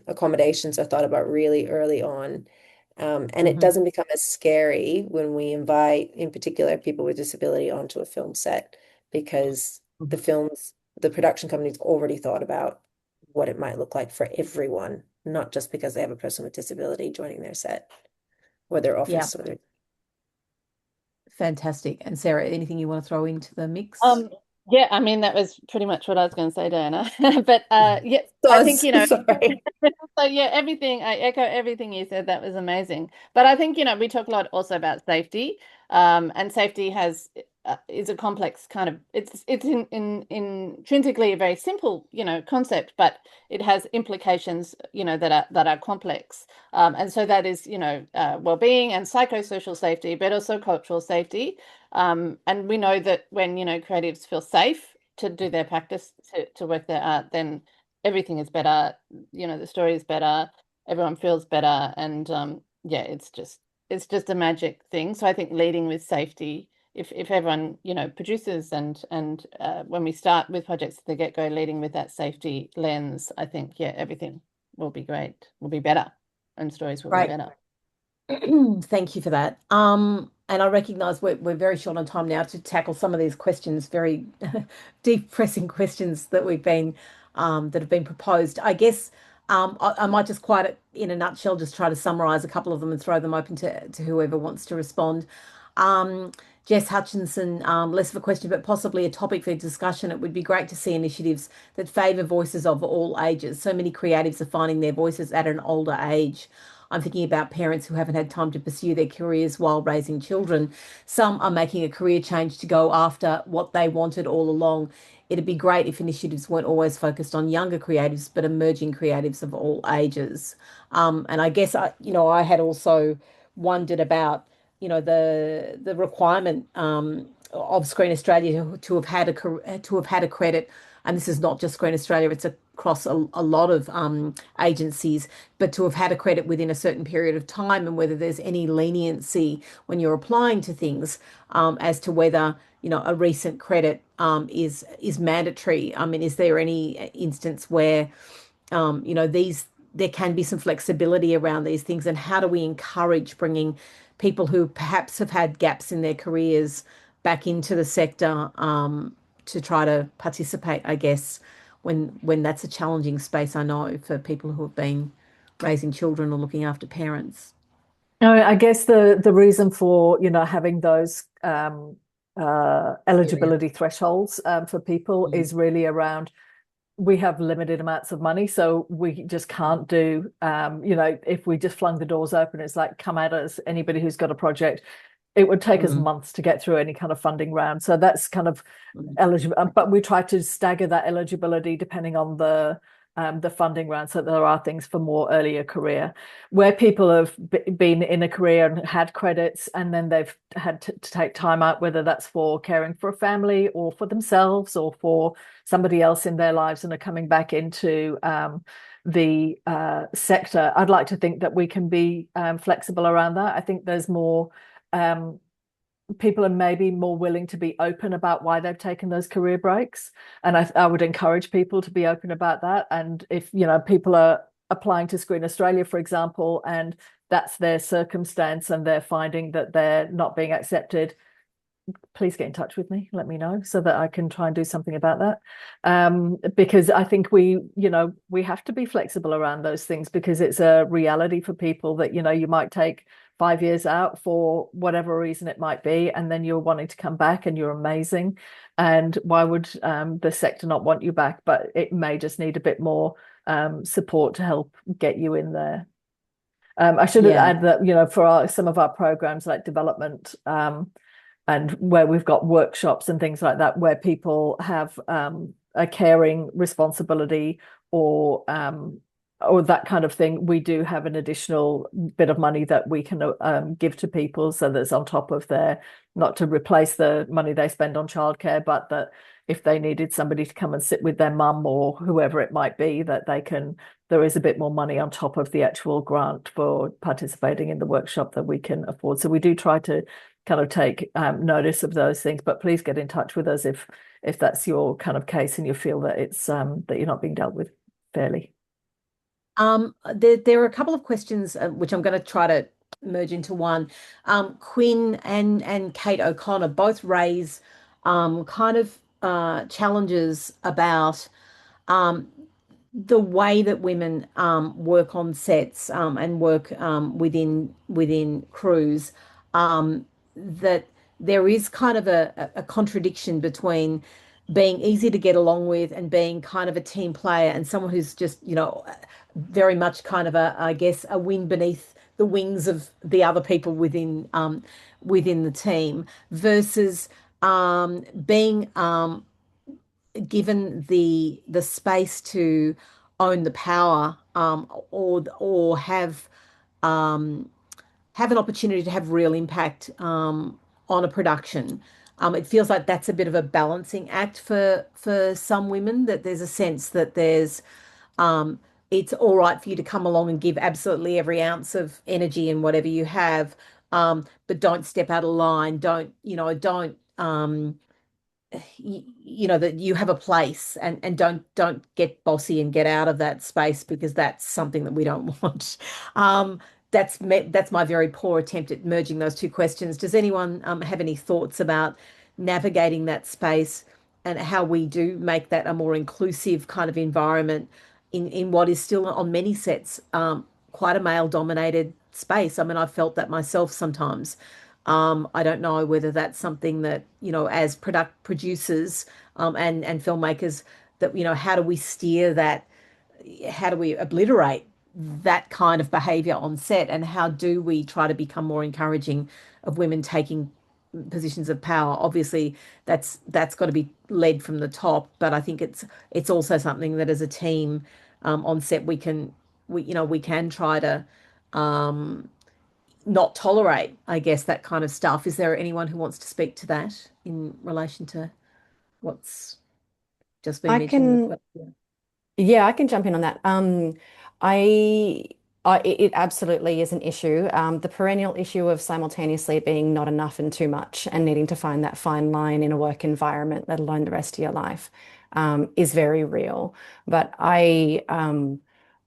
S5: accommodations are thought about really early on. And it
S1: mhm.
S5: doesn't become as scary when we invite, in particular, people with disability onto a film set because
S1: Mhm.
S5: the production company's already thought about what it might look like for everyone, not just because they have a person with disability joining their set or their
S1: Yeah,
S5: office or their.
S1: fantastic. And Sarah, anything you want to throw into the mix?
S4: Um, yeah, I mean that was pretty much what I was going to say, Diana. But yeah, I think
S5: So, sorry.
S4: so yeah, everything I echo everything you said. That was amazing. But I think we talk a lot also about safety, and safety has is a complex kind of it's intrinsically a very simple concept, but it has implications that are complex. And so that is well-being and psychosocial safety, but also cultural safety. And we know that when creatives feel safe to do their practice to work their art, then everything is better, the story is better, everyone feels better, and yeah, it's just a magic thing. So I think leading with safety, if everyone produces and when we start with projects at the get-go leading with that safety lens, I think yeah, everything will be great, will be better, and stories will be
S1: Great.
S4: better.
S1: Thank you for that. And I recognize we're very short on time now to tackle some of these questions, very deep, pressing questions that have been proposed. I guess I might just quite in a nutshell just try to summarize a couple of them and throw them open to whoever wants to respond. Um, Jess Hutchinson, less of a question, but possibly a topic for discussion. It would be great to see initiatives that favour voices of all ages. So many creatives are finding their voices at an older age. I'm thinking about parents who haven't had time to pursue their careers while raising children. Some are making a career change to go after what they wanted all along. It'd be great if initiatives weren't always focused on younger creatives, but emerging creatives of all ages. And I guess I had also wondered about, the requirement of Screen Australia to have had a credit, and this is not just Screen Australia; it's across a lot of agencies, but to have had a credit within a certain period of time, and whether there's any leniency when you're applying to things as to whether a recent credit is mandatory. I mean, is there any instance where these there can be some flexibility around these things, and how do we encourage bringing people who perhaps have had gaps in their careers back into the sector to try to participate, I guess, when that's a challenging space, I know, for people who have been raising children or looking after parents.
S2: I guess the reason for, having those eligibility thresholds for people is really around, we have limited amounts of money, so we just can't do, if we just flung the doors open, it's like, come at us, anybody who's got a project. It would take us months to get through any kind of funding round. So that's kind of eligible, but we try to stagger that eligibility depending on the funding round, so there are things for more earlier career, where people have been in a career and had credits, and then they've had to take time out, whether that's for caring for a family or for themselves or for somebody else in their lives, and are coming back into the sector. I'd like to think that we can be flexible around that. I think there's more people are maybe more willing to be open about why they've taken those career breaks, and I would encourage people to be open about that. And if people are applying to Screen Australia, for example, and that's their circumstance and they're finding that they're not being accepted, please get in touch with me, let me know, so that I can try and do something about that. Because I think we have to be flexible around those things, because it's a reality for people that you might take 5 years out for whatever reason it might be, and then you're wanting to come back and you're amazing, and why would the sector not want you back? But it may just need a bit more support to help get you in there. I should add that for some of our programs like development, and where we've got workshops and things like that, where people have a caring responsibility or that kind of thing, we do have an additional bit of money that we can give to people, so that's on top of their, not to replace the money they spend on childcare, but that if they needed somebody to come and sit with their mum or whoever it might be, that there is a bit more money on top of the actual grant for participating in the workshop that we can afford. So we do try to kind of take notice of those things, but please get in touch with us if that's your kind of case and you feel that it's that you're not being dealt with fairly.
S1: There are a couple of questions which I'm going to try to merge into one. Quinn and Kate O'Connor both raise kind of challenges about the way that women work on sets and work within crews, that there is kind of a contradiction between being easy to get along with and being kind of a team player and someone who's just, very much kind of I guess, a wind beneath the wings of the other people within the team, versus being given the space to own the power, or have an opportunity to have real impact on a production. It feels like that's a bit of a balancing act for some women, that there's a sense that it's all right for you to come along and give absolutely every ounce of energy and whatever you have, but don't step out of line. Don't that you have a place, and don't get bossy and get out of that space, because that's something that we don't want. That's my very poor attempt at merging those two questions. Does anyone have any thoughts about navigating that space and how we do make that a more inclusive kind of environment in what is still on many sets quite a male dominated space? I mean, I've felt that myself sometimes. I don't know whether that's something that, as producers and filmmakers, that, how do we steer that? How do we obliterate that kind of behavior on set? And how do we try to become more encouraging of women taking positions of power? Obviously, that's got to be led from the top, but I think it's also something that as a team on set we can try to not tolerate, I guess, that kind of stuff. Is there anyone who wants to speak to that in relation to what's just been
S3: I
S1: mentioned in the
S3: can,
S1: question?
S3: yeah, I can jump in on that. I, it absolutely is an issue. The perennial issue of simultaneously being not enough and too much, and needing to find that fine line in a work environment, let alone the rest of your life, is very real. But I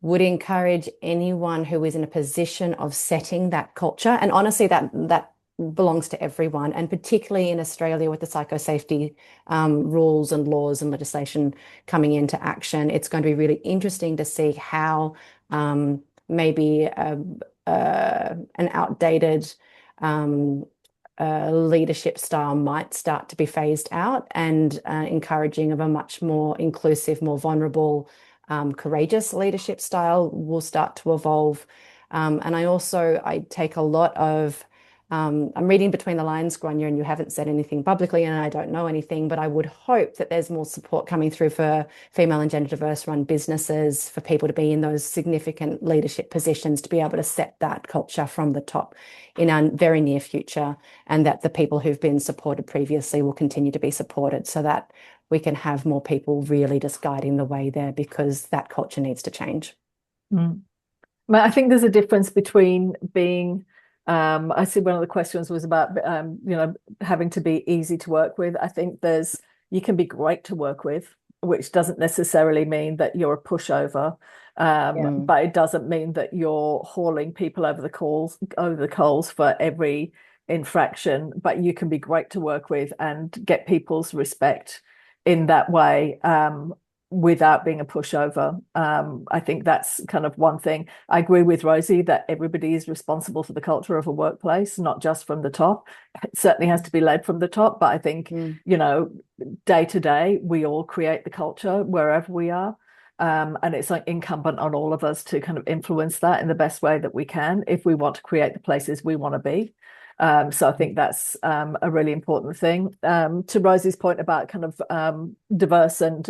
S3: would encourage anyone who is in a position of setting that culture, and honestly, that belongs to everyone, and particularly in Australia with the psychosafety rules and laws and legislation coming into action, it's going to be really interesting to see how maybe an outdated leadership style might start to be phased out, and encouraging of a much more inclusive, more vulnerable, courageous leadership style will start to evolve. And I take a lot of I'm reading between the lines, Grania, and you haven't said anything publicly, and I don't know anything, but I would hope that there's more support coming through for female and gender diverse run businesses, for people to be in those significant leadership positions, to be able to set that culture from the top in a very near future, and that the people who've been supported previously will continue to be supported, so that we can have more people really just guiding the way there, because that culture needs to change.
S2: I think there's a difference between being I see one of the questions was about having to be easy to work with. I think you can be great to work with, which doesn't necessarily mean that you're a pushover, but it doesn't mean that you're hauling people over the coals for every infraction. But you can be great to work with and get people's respect in that way, without being a pushover. I think that's kind of one thing. I agree with Rosie that everybody is responsible for the culture of a workplace, not just from the top. It certainly has to be led from the top, but I think, day to day, we all create the culture wherever we are. And it's like incumbent on all of us to kind of influence that in the best way that we can if we want to create the places we want to be. So I think that's a really important thing. To Rosie's point about kind of diverse and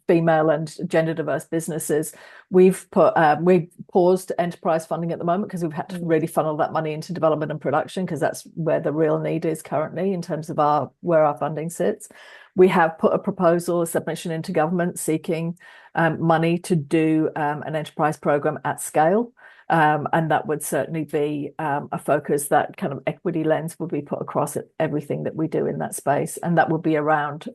S2: female and gender diverse businesses, we've paused enterprise funding at the moment because we've had to really funnel that money into development and production, because that's where the real need is currently in terms of where our funding sits. We have put a submission into government seeking money to do an enterprise program at scale. And that would certainly be a focus. That kind of equity lens would be put across everything that we do in that space. And that would be around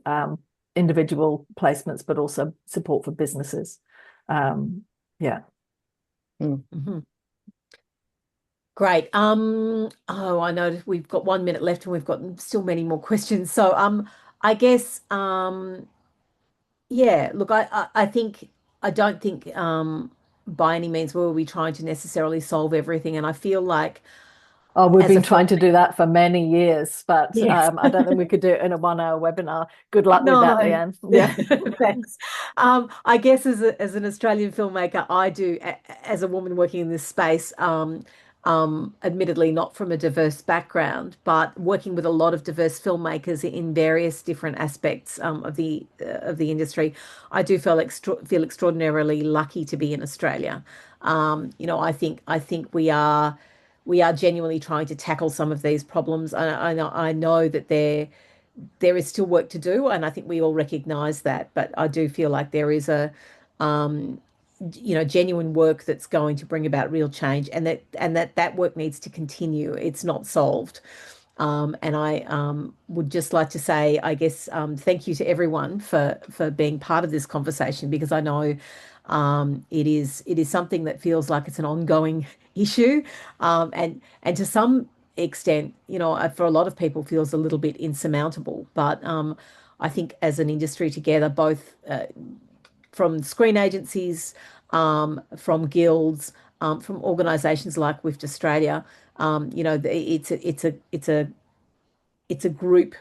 S2: individual placements, but also support for businesses. Yeah.
S1: Great. I know we've got 1 minute left and we've got still many more questions. So I guess look, I don't think by any means will we trying to necessarily solve everything. And I feel like
S2: we've been trying to do that for many years, but
S1: yes.
S2: I don't think we could do it in a 1-hour webinar. Good luck with that, Leanne.
S1: Yeah, thanks. I guess as an Australian filmmaker, I do, as a woman working in this space, admittedly not from a diverse background, but working with a lot of diverse filmmakers in various different aspects of the industry, I do feel extraordinarily lucky to be in Australia. I think we are genuinely trying to tackle some of these problems. I know that there is still work to do, and I think we all recognize that. But I do feel like there is a genuine work that's going to bring about real change, and that work needs to continue. It's not solved. And I would just like to say, I guess, thank you to everyone for being part of this conversation, because I know it is something that feels like it's an ongoing issue, and to some extent, for a lot of people feels a little bit insurmountable. But I think as an industry together, both from screen agencies, from guilds, from organisations like WIFT Australia, it's a group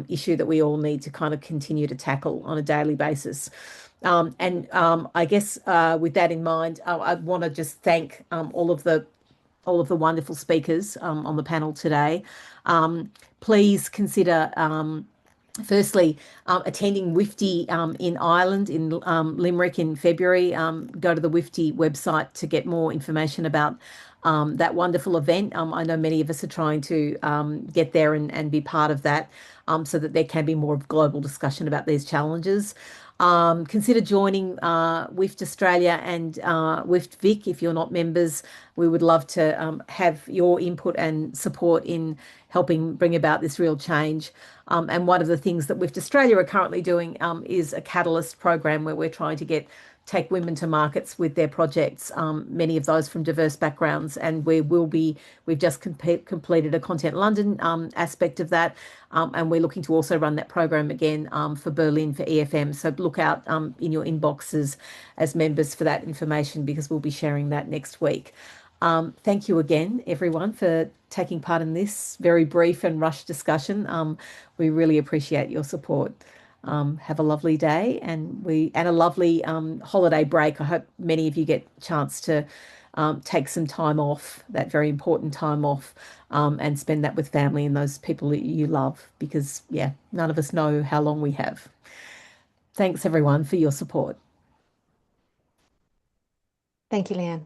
S1: issue that we all need to kind of continue to tackle on a daily basis. I guess with that in mind, I want to just thank all of the wonderful speakers on the panel today. Please consider firstly, attending WIFTI in Ireland, in Limerick in February. Go to the WIFTI website to get more information about that wonderful event. I know many of us are trying to get there and be part of that, so that there can be more global discussion about these challenges. Consider joining WIFT Australia and WIFT Vic if you're not members. We would love to have your input and support in helping bring about this real change. And one of the things that WIFT Australia are currently doing is a catalyst program where we're trying to take women to markets with their projects, many of those from diverse backgrounds. And we've just completed a Content London aspect of that. And we're looking to also run that program again for Berlin for EFM. So look out in your inboxes as members for that information, because we'll be sharing that next week. Thank you again, everyone, for taking part in this very brief and rushed discussion. We really appreciate your support. Have a lovely day and a lovely holiday break. I hope many of you get a chance to take some time off, that very important time off, and spend that with family and those people that you love, because, yeah, none of us know how long we have. Thanks, everyone, for your support.
S3: Thank you, Leanne.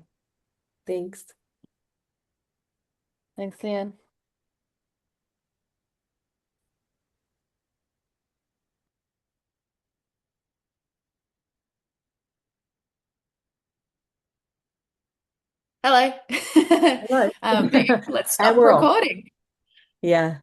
S5: Thanks.
S4: Thanks, Leanne.
S3: Hello.
S1: Hello.
S3: Megan, let's
S1: And
S3: stop
S1: we're off.
S3: recording.
S1: Yeah.